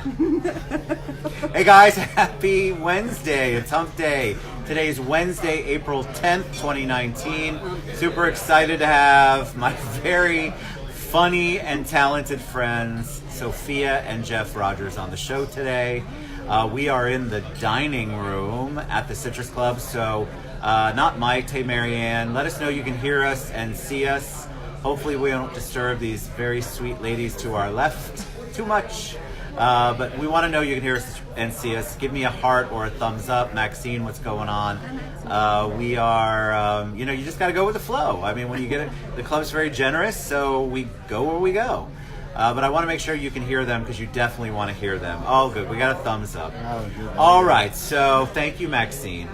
Hey guys, happy Wednesday. It's hump day. Today's Wednesday, April 10th, 2019. Super excited to have my very funny and talented friends, Sophia and Jeff Rogers, on the show today. We are in the dining room at the Citrus Club, so not Mike, hey Marianne. Let us know you can hear us and see us. Hopefully we don't disturb these very sweet ladies to our left too much. But we want to know you can hear us and see us. Give me a heart or a thumbs up. Maxine, what's going on? We are, you just got to go with the flow. I mean, when you get it, the club's very generous, so we go where we go. But I want to make sure you can hear them because you definitely want to hear them. Oh, good. We got a thumbs up. All right. So thank you, Maxine.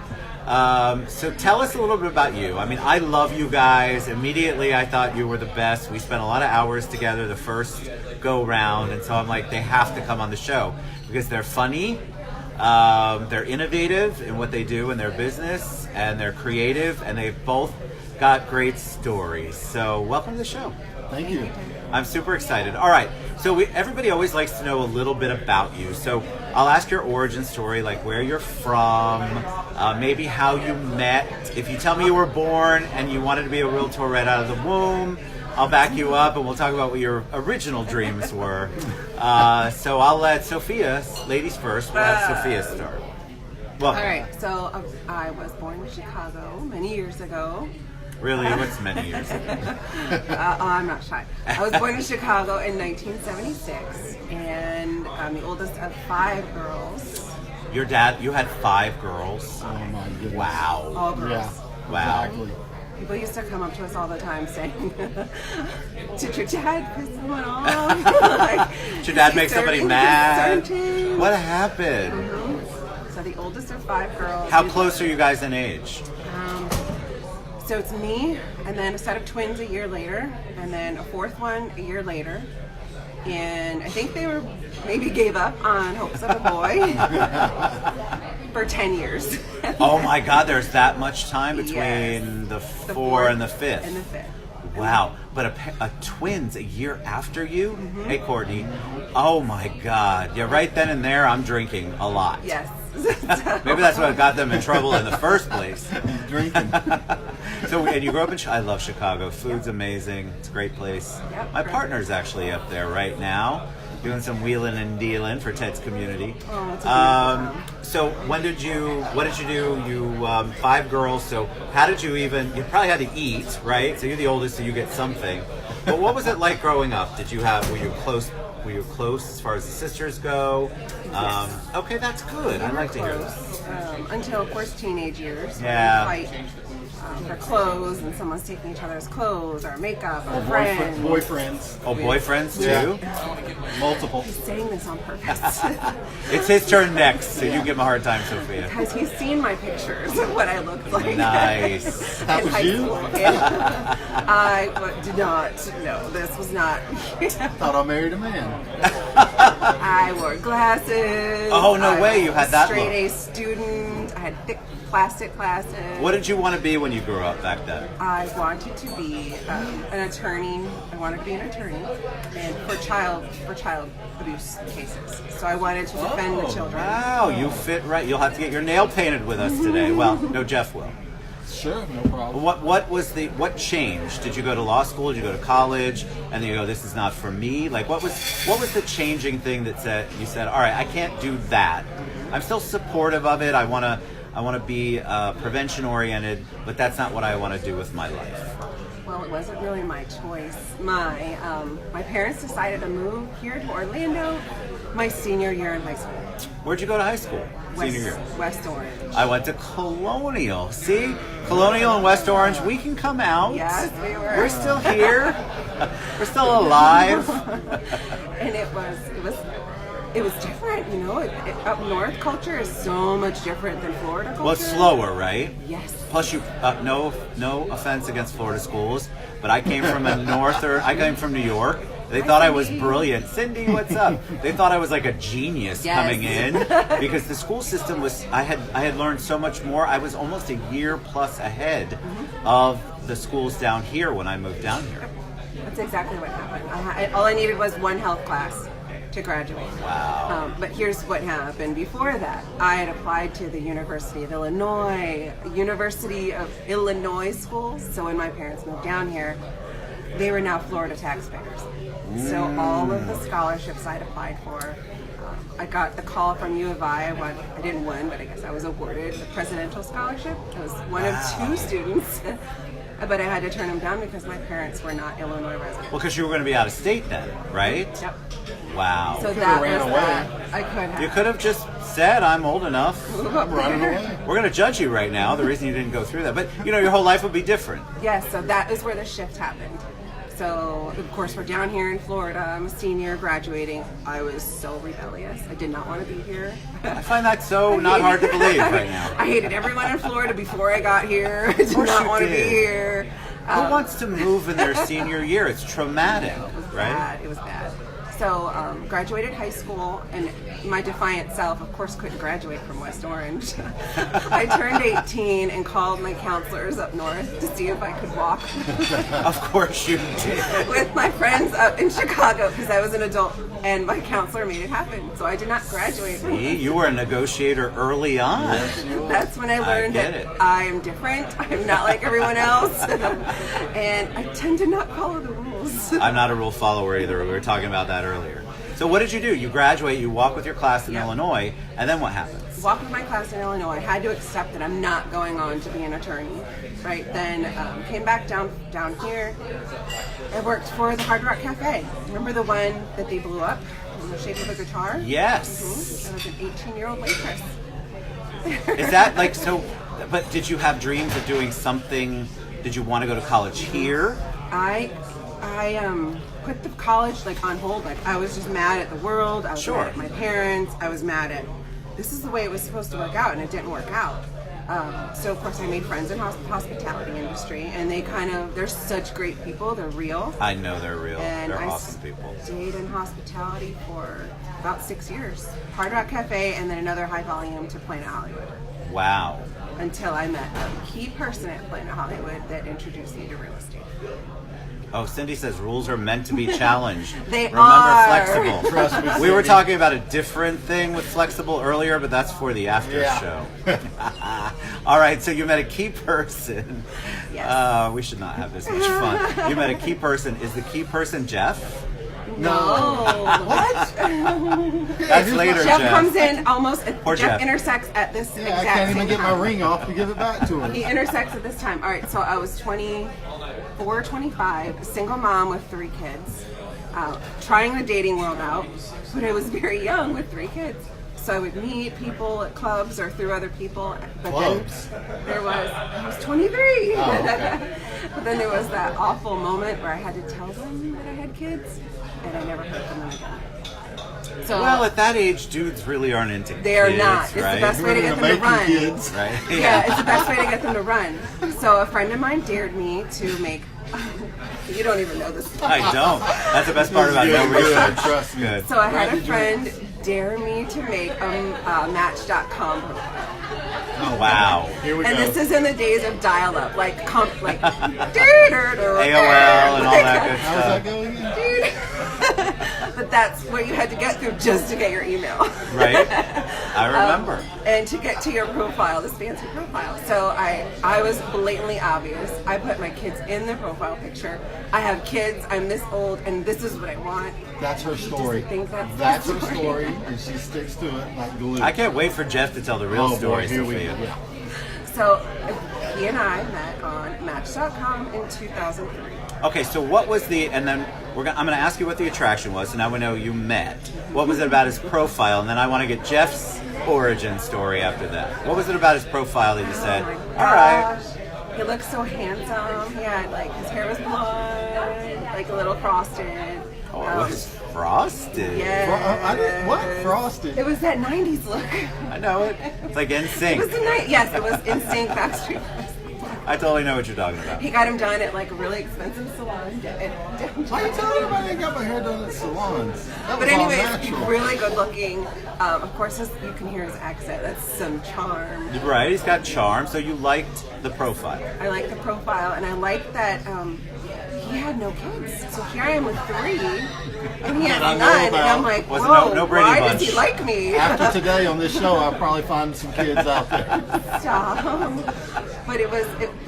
So tell us a little bit about you. I mean, I love you guys. Immediately, I thought you were the best. We spent a lot of hours together the first go round, and so I'm like, they have to come on the show because they're funny, they're innovative in what they do in their business, and they're creative, and they've both got great stories. So welcome to the show. Thank you. I'm super excited. All right, so everybody always likes to know a little bit about you. So I'll ask your origin story, like where you're from, maybe how you met. If you tell me you were born and you wanted to be a realtor right out of the womb, I'll back you up and we'll talk about what your original dreams were. So I'll let Sophia, ladies first, we'll have Sophia start. Welcome. All right, so I was born in Chicago many years ago. Really? What's many years ago? I'm not shy. I was born in Chicago in 1976, and I'm the oldest of 5 girls. Your dad, you had 5 girls? Oh my goodness. Wow. All girls. Yeah, wow. Exactly. People used to come up to us all the time saying, did your dad piss someone off? Did your dad make somebody mad? What happened? Mm-hmm. So the oldest of 5 girls. How close are you guys in age? So it's me, and then a set of twins a year later, and then a 4th one a year later. And I think they maybe gave up on hopes of a boy for 10 years. Oh my God, there's that much time between the 4th and the 5th. And the 5th. Wow, but a twins a year after you? Mm-hmm. Hey, Courtney. Oh my God. Yeah, right then and there, I'm drinking a lot. Yes. Maybe that's what got them in trouble in the first place. Drinking. So, and you grew up in I love Chicago. Food's amazing. It's a great place. Yep, My partner's actually up there right now, doing some wheeling and dealing for Ted's community. Oh, it's a so what did you do? You 5 girls. So how did you even? You probably had to eat, right? So you're the oldest, so you get something. But what was it like growing up? Were you close? Were you close as far as the sisters go? Yes. Okay, that's good. I like to hear that. Until, of course, teenage years. Yeah. We fight for clothes, and someone's taking each other's clothes, or makeup, or friends. Boyfriends. Oh, boyfriends too? Yeah. Multiple. He's saying this on purpose. It's his turn next, so you give him a hard time, Sophia. Because he's seen my pictures of what I looked like. Nice. That in was high you? school. I did not. No, this was not. Thought I married a man. I wore glasses. Oh, no way, you had that Straight look. A student. I had thick plastic glasses. What did you want to be when you grew up back then? I wanted to be an attorney. I wanted to be an attorney, and for child abuse cases. So I wanted to defend the children. Wow, you fit right. You'll have to get your nail painted with us today. Well, no, Jeff will. Sure, no problem. What changed? Did you go to law school? Did you go to college? And then you go, this is not for me? Like, what was the changing thing that you said, all right, I can't do that. I'm still supportive of it. I want to be prevention oriented, but that's not what I want to do with my life. Well, it wasn't really my choice. My parents decided to move here to Orlando my senior year in high school. Where'd you go to high school? Senior year. West Orange. I went to Colonial. See? Colonial and West Orange, we can come out. Yes, we were. We're still here. We're still alive. And it was different, up north culture is so much different than Florida culture. Well, it's slower, right? Yes. Plus, no offense against Florida schools, but I came from I came from New York. They thought I was brilliant. Cindy, what's up? They thought I was like a genius coming in because the school system I had learned so much more. I was almost a year plus ahead of the schools down here when I moved down here. That's exactly what happened. All I needed was one health class to graduate. Wow. But here's what happened before that. I had applied to the University of Illinois schools. So when my parents moved down here, they were now Florida taxpayers. So all of the scholarships I'd applied for, I got the call from U of I. I didn't win, but I guess I was awarded the presidential scholarship. I was one of 2 students. But I had to turn them down because my parents were not Illinois residents. Well, because you were going to be out of state then, right? Yep. Wow. So could've that ran was away. that. I could have. You could have just said, I'm old enough. Move up I'm running there. away. We're going to judge you right now, the reason you didn't go through that. But, your whole life would be different. Yes, so that is where the shift happened. So, of course, we're down here in Florida. I'm a senior graduating. I was so rebellious. I did not want to be here. I find that so not hard to believe right now. I hated everyone in Florida before I got here. I did course not you want to be did. here. Who wants to move in their senior year? It's traumatic, right? Bad. It was bad. So, graduated high school, and my defiant self, of course, couldn't graduate from West Orange. I turned 18 and called my counselors up north to see if I could walk Of course you did. with my friends up in Chicago because I was an adult, and my counselor made it happen. So I did not graduate. See, you were a negotiator early on. That's when I learned get that it. I am different. I'm not like everyone else, and I tend to not follow the rules. I'm not a rule follower either. We were talking about that earlier. So what did you do? You graduate, you walk with your class in Yep. Illinois, and then what happens? Walked with my class in Illinois. I had to accept that I'm not going on to be an attorney. Right then, came back down here. I worked for the Hard Rock Cafe. Remember the one that they blew up in the shape of a guitar? Yes. I was an 18-year-old waitress. Is that like so? But did you have dreams of doing something? Did you want to go to college here? I put the college on hold. I was just mad at the world. I was Sure. mad at my parents. I was mad at this is the way it was supposed to work out, and it didn't work out. So of course I made friends in hospitality industry, and they're such great people. They're real. I know they're real. And They're I awesome people. stayed in hospitality for about 6 years. Hard Rock Cafe, and then another high volume to Planet Hollywood. Wow. Until I met a key person at Planet Hollywood that introduced me to real estate. Oh, Cindy says rules are meant to be challenged. They Remember are. flexible. Trust me, We were Cindy. talking about a different thing with flexible earlier, but that's for the after Yeah. show. All right, so you met a key person. Yes. We should not have this much fun. You met a key person. Is the key person Jeff? No. What? That's later, Jeff Jeff. comes in almost. Poor Jeff Jeff. intersects at this Yeah, I exact can't same even get my time. ring off to give it back to He him. intersects at this time. All right, so I was 24, 25, single mom with 3 kids, trying the dating world out, but I was very young with 3 kids. So I would meet people at clubs or through other people. But Clubs? then I was 23. Oh, okay. But then there was that awful moment where I had to tell them that I had kids, and I never heard from them again. So Well, at that age, dudes really aren't into they are kids, not. It's right? the best way to get them to Making run. kids. Right? Yeah, it's the best way to get them to run. So a friend of mine dared me to make. You don't even know this. I don't. That's the best part about no Good, research. trust me. Good. So I had a friend dare me to make a Match.com profile. Oh, wow. Here we And go. this is in the days of dial-up, like AOL AOL and all that good How does that stuff. go again? But that's what you had to get through just to get your email. Right? I remember. And to get to your profile, this fancy profile. So I was blatantly obvious. I put my kids in the profile picture. I have kids, I'm this old, and this is what I want. That's her story. think that's That's the her story. story, and she sticks to it like glue. I can't wait for Jeff to tell the real Oh, boy, story, here we Sophia. go. Yeah. So he and I met on Match.com in 2003. Okay, so what was the, and then I'm going to ask you what the attraction was, so now we know you met. What was it about his profile? And then I want to get Jeff's origin story after that. What was it about his profile that you said, Oh my all right, gosh. He looked so handsome. He had his hair was blonde, like a little frosted. oh, it was frosted. Yeah. I didn't, what? Frosted? It was that 90s look. I know it. It's like It was NSYNC. the night. Yes, it was NSYNC Backstreet Boys. I totally know what you're talking about. He got him done at a really expensive salon. Why are you telling everybody I got my hair done at salons? That was But all anyways, natural. really good looking. Of course, you can hear his accent. That's some charm. Right, he's got charm, so you liked the profile. I like the profile, and I like that he had no kids. So here I am with 3, and he has I know none. And about. I'm like, Was it whoa, no Brady why Bunch? does he like me? After today on this show, I'll probably find some kids out there. Stop. But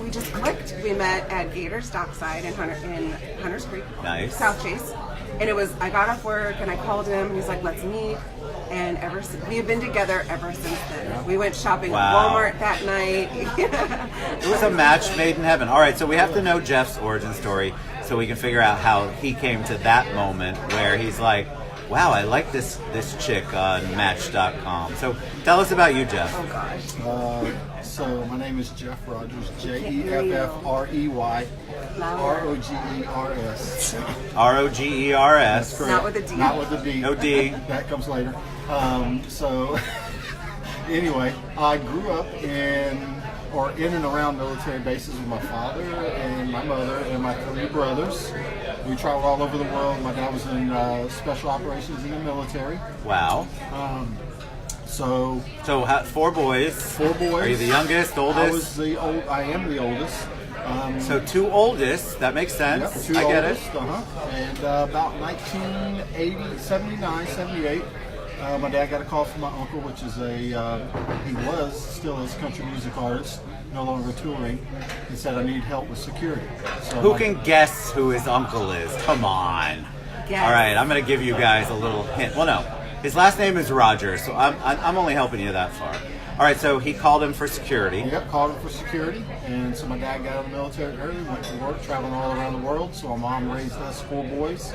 we just clicked. We met at Gators Dockside in Hunters Creek, Nice. South Chase. And I got off work and I called him and he's like, let's meet. And we have been together ever since then. We went shopping at Walmart that night. It was a match made in heaven. All right, so we have to know Jeff's origin story so we can figure out how he came to that moment where he's like, wow, I like this chick on Match.com. So tell us about you, Jeff. Oh, gosh. So my name is Jeff Rogers, Jeffrey, Rogers. Rogers. Not with a D. Not with a D. No D. That comes later. So anyway, I grew up in and around military bases with my father and my mother and my 3 brothers. We traveled all over the world. My dad was in special operations in the military. Wow. So 4 boys. 4 boys. Are you the youngest, oldest? I am the oldest. So 2 oldest. That makes sense. Yep, 2 I get oldest, it. And about 79, 78, my dad got a call from my uncle, which is he was still a country music artist, no longer touring. He said, I need help with security. So Who can guess who his uncle is? Come on. Guess. All right, I'm going to give you guys a little hint. Well, no. His last name is Rogers, so I'm only helping you that far. All right, so he called him for security. Yep, called him for security. And so my dad got out of the military early, went to work, traveling all around the world. So my mom raised us 4 boys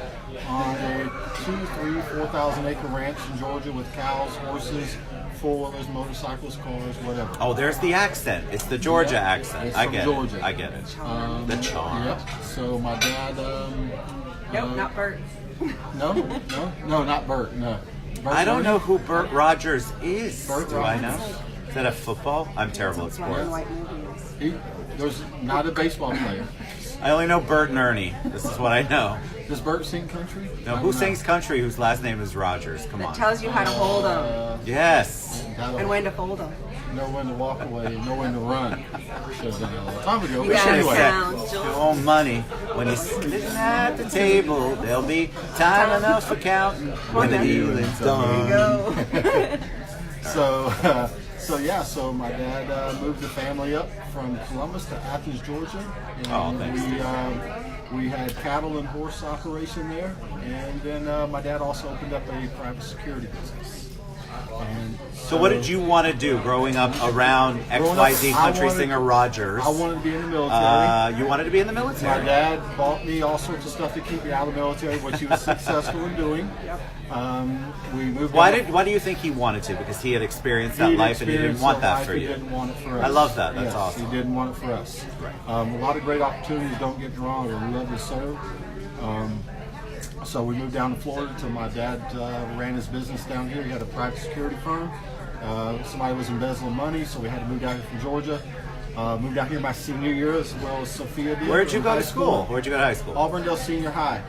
on a 4,000 acre ranch in Georgia with cows, horses, 4-wheelers, motorcycles, cars, whatever. Oh, there's the accent. It's the Georgia accent. It's I from get Georgia. it. I get it. The charm. Yep. So my dad. Nope, not Bert. No, not Bert. No. Bert I don't Rogers? know who Bert Rogers is. Bert Do I Rogers. know? Is that a football? I'm terrible at That's black and sports. white movies. There's not a baseball player. I only know Bert and Ernie. This is what I know. Does Bert sing country? No, who sings country whose last name is Rogers? Come That on. tells you how to hold them Yes. and when to fold them. Know when to walk away, know when to run. Should have done that a long time ago. You But gotta anyway, sound. Your own money. When you're sitting at the table, there'll be time enough for counting when the dealing's done. Go. So my dad moved the family up from Columbus to Athens, Georgia, and Oh, thanks. we had cattle and horse operation there, and then my dad also opened up a private security business. And So what did you want to do growing up around Growing up, XYZ I country wanted- singer Rogers? I wanted to be in the military. You wanted to be in the My military. dad bought me all sorts of stuff to keep me out of the military, which he was successful in doing. We moved. Why out- do you think he wanted to? Because he had experienced He that had life and he didn't experienced want that that life, for he you. didn't want it for us. I love that. That's Yes, awesome. He didn't want it for us. A lot of great opportunities. Don't get me wrong. I love to serve. So we moved down to Florida till my dad ran his business down here. He had a private security firm. Somebody was embezzling money, so we had to move down here from Georgia. Moved out here my senior year as well as Sophia did. Where'd you in go high to school? Where'd you go to high school? Auburndale Senior High.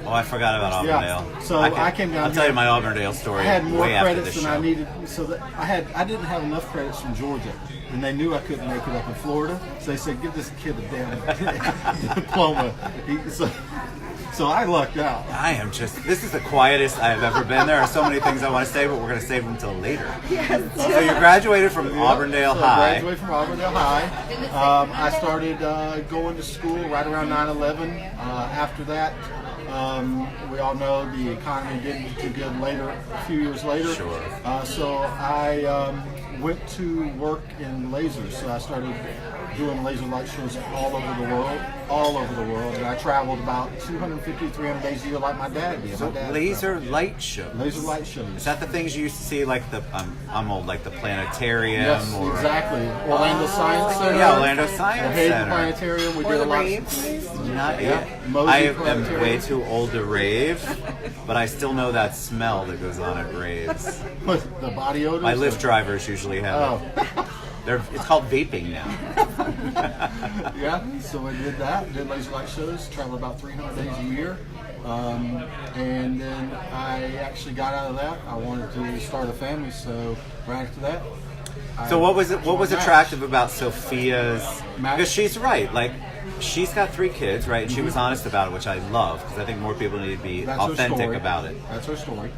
Oh, I forgot about Auburndale. So I came down I'll tell here. you my Auburndale story I had more way after credits this than show. I needed, so that I didn't have enough credits from Georgia, and they knew I couldn't make it up in Florida. So they said, "Give this kid a damn diploma." So I lucked out. This is the quietest I have ever been. There are so many things I want to say, but we're going to save them until later. Yes. So you graduated from Auburndale So High. I graduated from Auburndale High. I started going to school right around 9/11. After that, we all know the economy didn't do good later. A few years later. Sure. So I went to work in lasers. So I started doing laser light shows all over the world, and I traveled about 250, 300 days a year like my dad did. So My dad laser light show. laser light shows. Is that the things you used to see, like I'm old, like the planetarium? Yes, or, exactly. Orlando Science Center. Yeah, Orlando The Science Hayden Center. Planetarium. We Or did a the lot. rave. Not Yeah. yet. Mosey I am Planetarium. way too old to rave, but I still know that smell that goes on at raves. The body odor. My Lyft drivers usually have it. Oh, It's called vaping now. yeah. So I did that. Did laser light shows. Traveled about 300 days a year. And then I actually got out of that. I wanted to start a family. So right after that, So what was it? What was match. attractive about Sophia's? Match. Because she's right. Like, she's got 3 kids, right? And she was honest about it, which I love, because I think more people need to be That's her authentic story. about it. That's her story.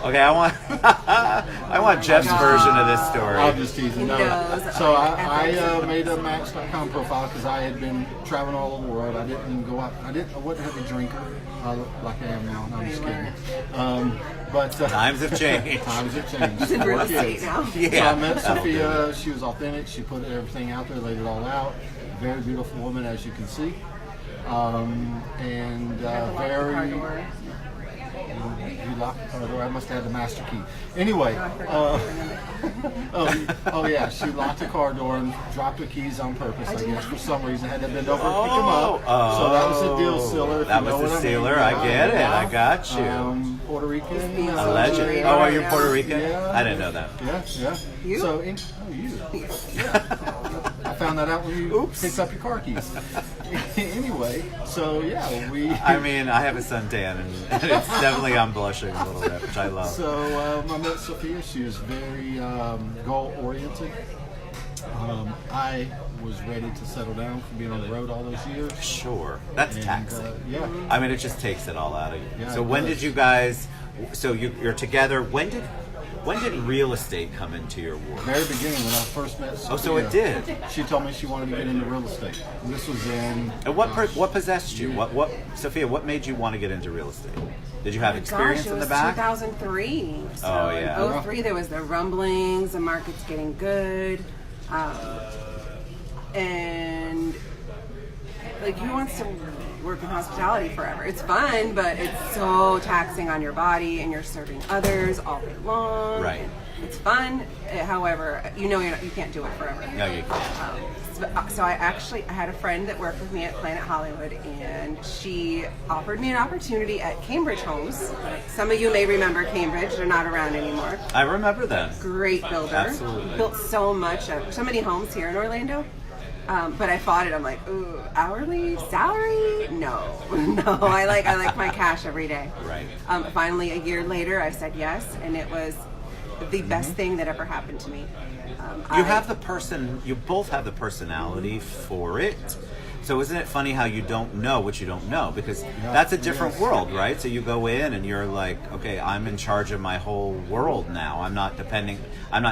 Okay, I want I want Jeff's version of this story. I'm just teasing. He No. knows. So I made a Match.com profile because I had been traveling all over the world. I didn't go out. I wasn't a heavy drinker like I am now. No, I'm just kidding. But Times have changed. times have changed. He's in real 4 estate kids. now. So Yeah, I met that'll do Sophia. She was authentic. She put everything out there, laid it all out. Very beautiful woman, as you can see. And very. You locked the car door. I must have had the master key. Anyway, oh yeah, she locked the car door and dropped the keys on purpose. I guess for some reason had to bend over and pick them up. So that was a deal sealer. if That you know was the what I mean. sealer. I get it. I got you. Puerto Rican. A legend. Oh, are you Puerto Rican? Yeah. I didn't know that. Yeah. You? So, you. Yeah. I found that out when you picked up your car keys. Anyway, so yeah, we. I mean, I have a suntan, and it's definitely I'm blushing a little bit, which I love. So I met Sophia. She was very goal-oriented. I was ready to settle down from being on the road all those years. Sure, that's And, taxing. yeah. I mean, it just takes it all out of you. Yeah, So it when does. did you guys? So you're together. When did real estate come into your world? Very beginning when I first met Sophia. Oh, so it did. She told me she wanted to get into real estate. And this was in. And what possessed you? What Sophia? What made you want to get into real estate? Did you have experience Gosh, it in the was back? 2003. So Oh, yeah. In 2003, there was the rumblings. The market's getting good, and like, who wants to work in hospitality forever? It's fun, but it's so taxing on your body, and you're serving others all day long. Right. It's fun. However, you can't do it forever. No, you can't. So I had a friend that worked with me at Planet Hollywood, and she offered me an opportunity at Cambridge Homes. Some of you may remember Cambridge; they're not around anymore. I remember them. Great builder, Absolutely. built so many homes here in Orlando. But I fought it. I'm like, ooh, hourly salary? No. I like my cash every day. Right. Finally, a year later, I said yes, and it was the best thing that ever happened to me. You both have the personality for it. So isn't it funny how you don't know what you don't know? Because that's a different world, right? So you go in and you're like, okay, I'm in charge of my whole world now. I'm not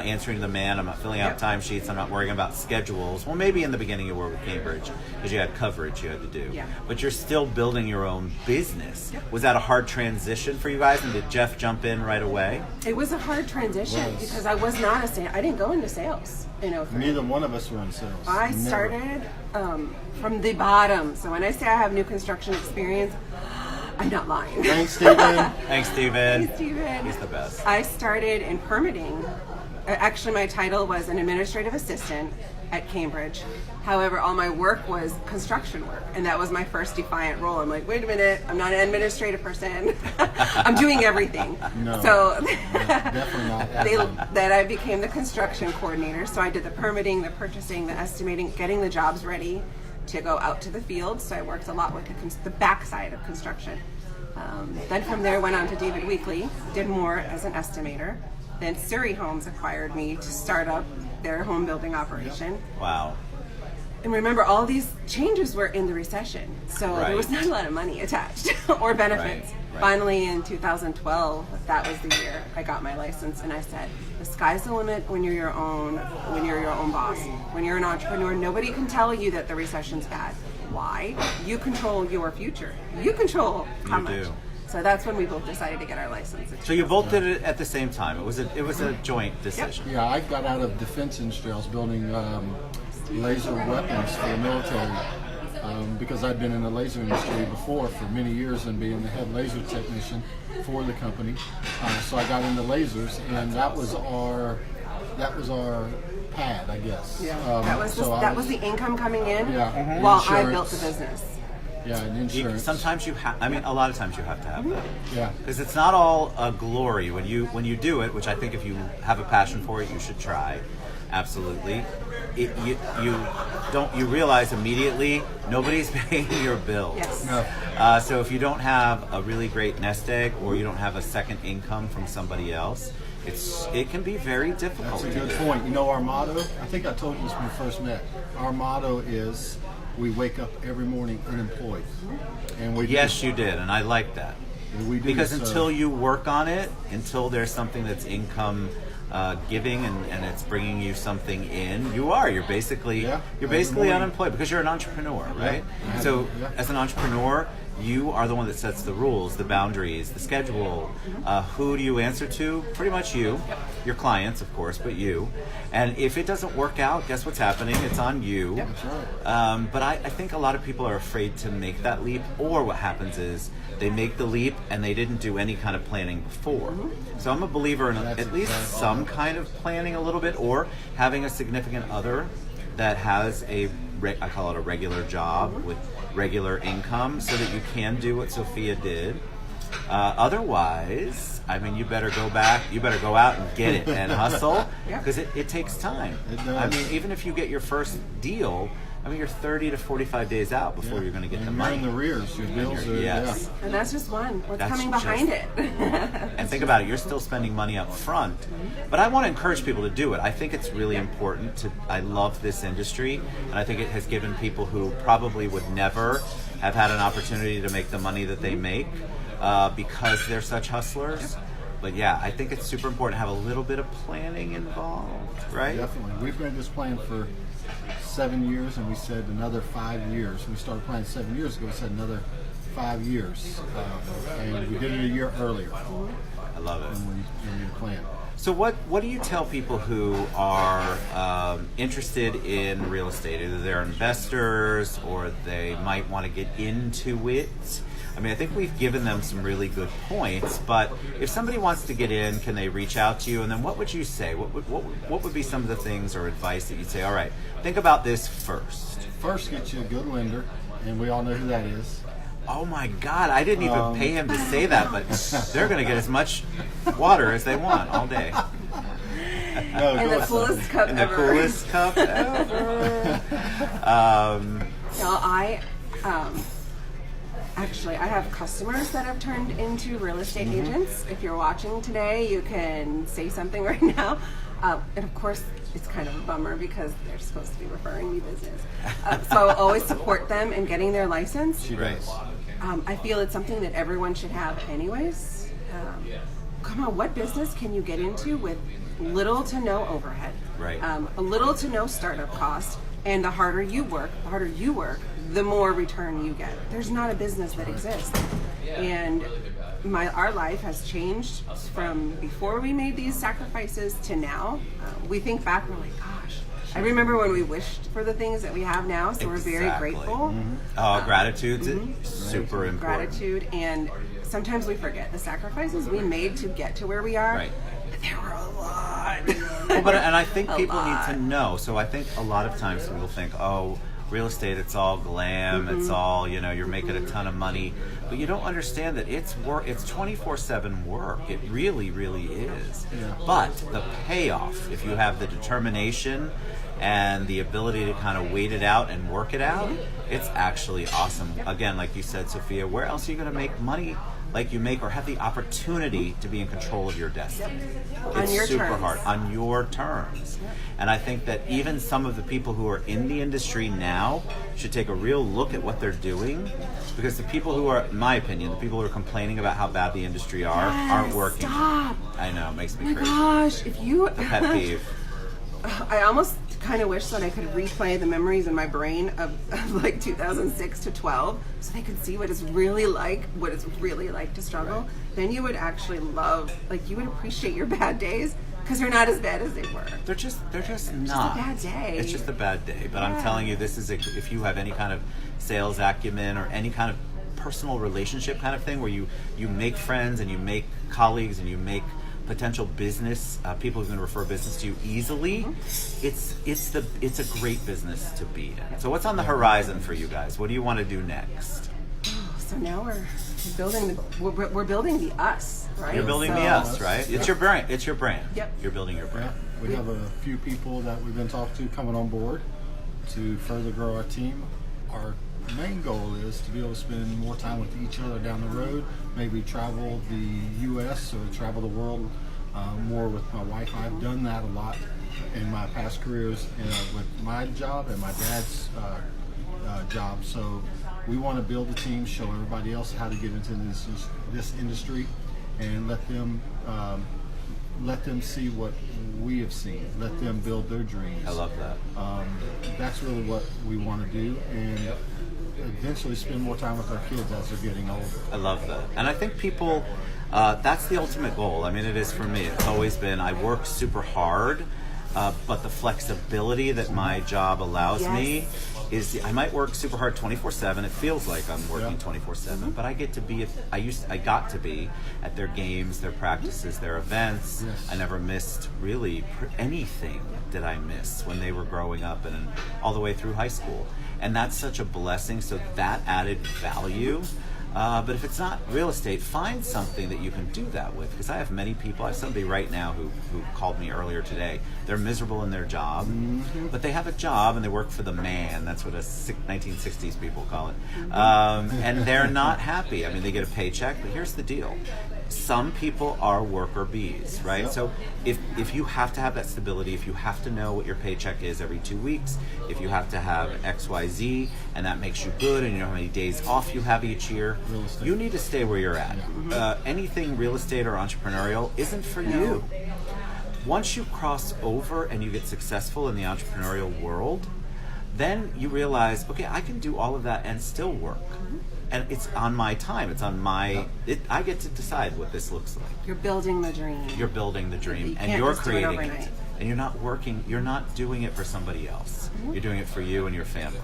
answering the man, I'm not filling out timesheets, I'm not worrying about schedules. Well, maybe in the beginning you were with Cambridge because you had coverage you had to do. Yeah. But you're still building your own business. Was that a hard transition for you guys? And did Jeff jump in right away? It was a hard transition because I was not I didn't go into sales. Neither one of us were in sales. I Never. started from the bottom. So when I say I have new construction experience, I'm not lying. Thanks, Stephen. Thanks, Steven. Hey, Steven. He's the best. I started in permitting. Actually, my title was an administrative assistant at Cambridge. However, all my work was construction work, and that was my first defiant role. I'm like, wait a minute, I'm not an administrative person. I'm doing everything. No, so definitely not. that I became the construction coordinator. So I did the permitting, the purchasing, the estimating, getting the jobs ready to go out to the field. So I worked a lot with the backside of construction. Then from there, went on to David Weekley, did more as an estimator. Then Surrey Homes acquired me to start up their home building operation. Wow. And remember, all these changes were in the recession, so there was not a lot of money attached or benefits. Right. Finally, in 2012, that was the year I got my license, and I said, "The sky's the limit when you're your own boss. When you're an entrepreneur, nobody can tell you that the recession's bad. Why? You control your future. You control how much." Do. So that's when we both decided to get our license. So you both did it at the same time. It was a joint decision. Yeah, I got out of defense industry. I was building laser weapons for the military because I'd been in the laser industry before for many years and being the head laser technician for the company. So I got into lasers, and that was our pad, I guess. Yeah, that was the income coming in Yeah. while I Insurance. built the business. Yeah, and insurance. Sometimes a lot of times you have to have that. Yeah. Because it's not all glory when you do it, which I think if you have a passion for it, you should try. absolutely. You realize immediately nobody's paying your bills. Yes. No. So if you don't have a really great nest egg, or you don't have a second income from somebody else, it can be very difficult. That's a good point. You know, our motto, I think I told you this when we first met. Our motto is we wake up every morning unemployed. And we Yes, you did, and I like that. We do Because so. until you work on it, until there's something that's income giving and it's bringing you something in, you're basically unemployed because you're an entrepreneur, right? Yeah. So Yeah. as an entrepreneur, you are the one that sets the rules, the boundaries, the schedule. Who do you answer to? Pretty much you. Your clients, of course, but you. And if it doesn't work out, guess what's happening? It's on you. That's right. But I think a lot of people are afraid to make that leap, or what happens is they make the leap and they didn't do any kind of planning before. So I'm a believer in at least some kind of planning a little bit, or having a significant other that has I call it a regular job with regular income, so that you can do what Sophia did. Otherwise, I mean, you better go out and get it and hustle, because it takes time. It does. I mean, even if you get your first deal, I mean, you're 30 to 45 days out before you're going to get the And money. you're in the rears. Your bills are, Yes. And that's just one. What's That's coming just- behind it? And think about it, you're still spending money up front. But I want to encourage people to do it. I think it's really important I love this industry, and I think it has given people who probably would never have had an opportunity to make the money that they make because they're such hustlers. But yeah, I think it's super important to have a little bit of planning involved, right? Definitely. We've been this plan for 7 years, and we said another 5 years. We started planning 7 years ago. We said another 5 years, and we did it a year earlier I love it. when we planned. So what do you tell people who are interested in real estate? Either they're investors or they might want to get into it. I mean, I think we've given them some really good points, but if somebody wants to get in, can they reach out to you? And then what would you say? What would be some of the things or advice that you'd say, all right, think about this first? First, get you a good lender, and we all know who that is. Oh my God, I didn't even pay him to say that, but they're going to get as much water as they want all day. No, And go the with coolest cup In the ever. coolest cup ever. No, actually, I have customers that have turned into real estate agents. If you're watching today, you can say something right now. And of course, it's kind of a bummer because they're supposed to be referring me business. So I'll always support them in getting their license. Right. I feel it's something that everyone should have anyways. Come on, what business can you get into with little to no overhead? Right. A little to no startup cost, and the harder you work, the more return you get. There's not a business that exists. And our life has changed from before we made these sacrifices to now. We think back, we're like, gosh, I remember when we wished for the things that we have now, so we're very Exactly. grateful. Oh, gratitude's super important. Gratitude, and sometimes we forget the sacrifices we made to get to where we are. Right. But there were a lot. And I think A people lot. need to know. So I think a lot of times people think, oh, real estate, it's all glam, it's all, you're making a ton of money. But you don't understand that it's work, it's 24/7 work. It really, really is. But the payoff, if you have the determination and the ability to kind of wait it out and work it out, it's actually awesome. Again, like you said, Sophia, where else are you going to make money like you make, or have the opportunity to be in control of your destiny? On It's your super terms. hard, on your terms. And I think that even some of the people who are in the industry now should take a real look at what they're doing, because the people who are, in my opinion, the people who are complaining about how bad the industry aren't working. Stop. I know, it makes Oh me my crazy. gosh, if you... Pet peeve. I almost kind of wish that I could replay the memories in my brain of like 2006 to 12, so they could see what it's really like to struggle. Then you would actually you would appreciate your bad days, because they're not as bad as they were. They're just not. just a bad day. It's just a bad day. But I'm Yeah. telling you, this is if you have any kind of sales acumen or any kind of personal relationship kind of thing where you make friends and you make colleagues and you make potential business people who can refer business to you easily, it's a great business to be in. So what's on the horizon for you guys? What do you want to do next? So now we're building the us, right? You're building So- the us, right? It's your brand. It's your brand. Yep. You're building your brand. We have a few people that we've been talking to coming on board to further grow our team. Our main goal is to be able to spend more time with each other down the road, maybe travel the U.S. or travel the world more with my wife. I've done that a lot in my past careers with my job and my dad's job. So we want to build a team, show everybody else how to get into this industry, and let them see what we have seen. Let them build their dreams. I love that. That's really what we want to do, and eventually spend more time with our kids as they're getting older. I love that. And I think people, that's the ultimate goal. I mean, it is for me. It's always been, I work super hard, but the flexibility that my job allows me is I might work super hard 24/7. It feels like I'm working 24/7, but I get to be I got to be at their games, their practices, their events. Yes. I never missed really anything did I miss when they were growing up and all the way through high school. And that's such a blessing. So that added value. But if it's not real estate, find something that you can do that with. Because I have many people. I have somebody right now who called me earlier today. They're miserable in their job, but they have a job and they work for the man. That's what us 1960s people call it. And they're not happy. I mean, they get a paycheck, but here's the deal. Some people are worker bees, right? Yep. So if you have to have that stability, if you have to know what your paycheck is every 2 weeks, if you have to have XYZ, and that makes you good, and you know how many days off you have each year, you need to stay where you're at. Anything real estate or entrepreneurial isn't for you. Once you cross over and you get successful in the entrepreneurial world, then you realize, okay, I can do all of that and still work. And it's on my time. It's on my. I get to decide what this looks like. You're building the dream. You're building the dream, You and can't you're just do it creating it. overnight. And you're not working. You're not doing it for somebody else. You're doing it for you and your family.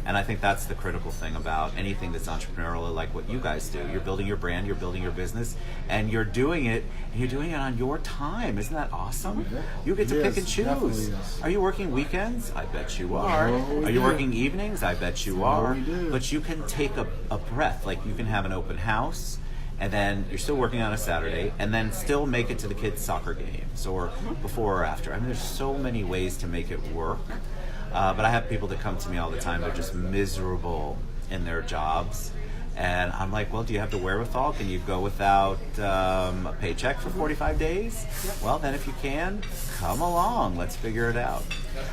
And I think that's the critical thing about anything that's entrepreneurial, like what you guys do. You're building your brand, you're building your business, and you're doing it on your time. Isn't that awesome? You get to pick and choose. Are you working weekends? I bet you are. Are you working evenings? I bet you are. we do. But you can take a breath. Like you can have an open house, and then you're still working on a Saturday, and then still make it to the kids' soccer games, or before or after. I mean, there's so many ways to make it work. But I have people that come to me all the time. They're just miserable in their jobs. And I'm like, well, do you have the wherewithal? Can you go without a paycheck for 45 days? Well, then if you can, come along. Let's figure it out.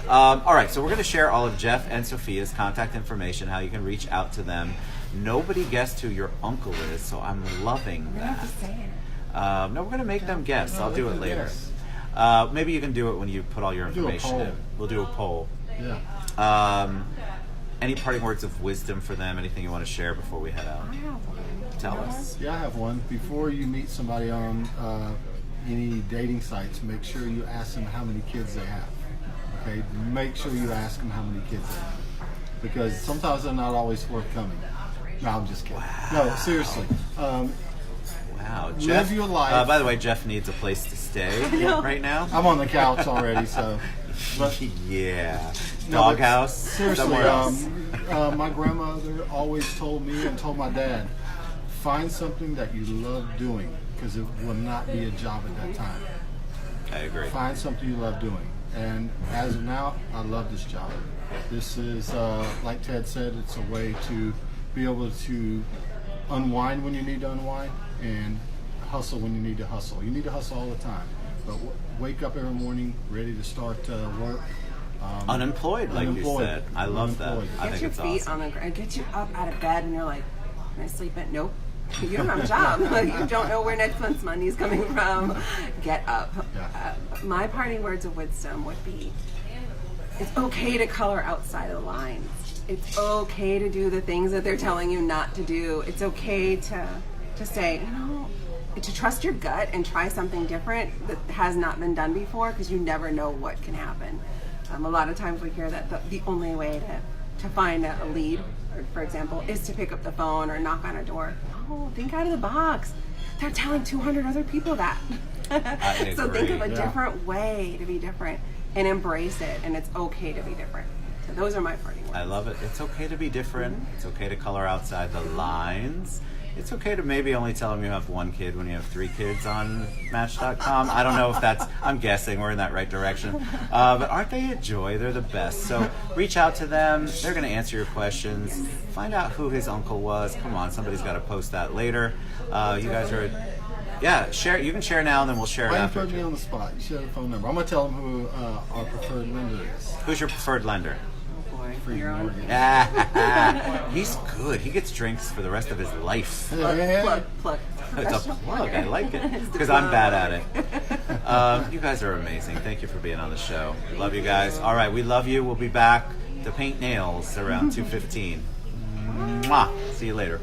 All right, so we're going to share all of Jeff and Sophia's contact information, how you can reach out to them. Nobody guessed who your uncle is, so I'm loving that. No, we're going to make them guess. I'll do it later. Maybe you can do it when you put all your information in. We'll do a poll. Yeah. Any parting words of wisdom for them? Anything you want to share before we head out? Tell us. Yeah, I have one. Before you meet somebody on any dating sites, make sure you ask them how many kids they have. Okay, make sure you ask them how many kids they have, because sometimes they're not always forthcoming. No, I'm just kidding. Wow. No, seriously. Wow, Jeff. Live your life. By the way, Jeff needs a place to stay right now. I'm on the couch already, so. But, Yeah. No, but Doghouse. seriously, Somewhere else. my grandmother always told me and told my dad, find something that you love doing, because it will not be a job at that time. I agree. Find something you love doing. And as of now, I love this job. This is, like Ted said, it's a way to be able to unwind when you need to unwind and hustle when you need to hustle. You need to hustle all the time. But wake up every morning ready to start work. Unemployed, like you said. I love that. Unemployed. I Get think your it's feet awesome. on the ground. Get you up out of bed, and you're like, "Can I sleep in?" Nope. You don't have a job. You don't know where next month's money is coming from. Get up. Yeah. My parting words of wisdom would be: it's okay to color outside of the lines. It's okay to do the things that they're telling you not to do. It's okay to say, to trust your gut and try something different that has not been done before, because you never know what can happen. A lot of times we hear that the only way to find a lead, or, for example, is to pick up the phone or knock on a door. No, think out of the box. They're telling 200 other people that. I So think of a agree. different way to be different and embrace it, and it's okay to be different. So those are my parting words. I love it. It's okay to be different. It's okay to color outside the lines. It's okay to maybe only tell them you have one kid when you have 3 kids on Match.com. I don't know if that's, I'm guessing we're in that right direction. But aren't they a joy? They're the best. So reach out to them. They're going to answer your questions. Find out who his uncle was. Come on, somebody's got to post that later. You guys are, share. You can share now, and then we'll share it Why you after. put me on the spot? You should have a phone number. I'm going to tell them who our preferred lender is. Who's your preferred lender? Oh boy, Free your own. mortgage. He's good. He gets drinks for the rest of his life. Plug. It's a plug. I like it because I'm bad at it. You guys are amazing. Thank you for being on the show. Love you guys. All right, we love you. We'll be back to paint nails around 2:15. Mwah. See you later.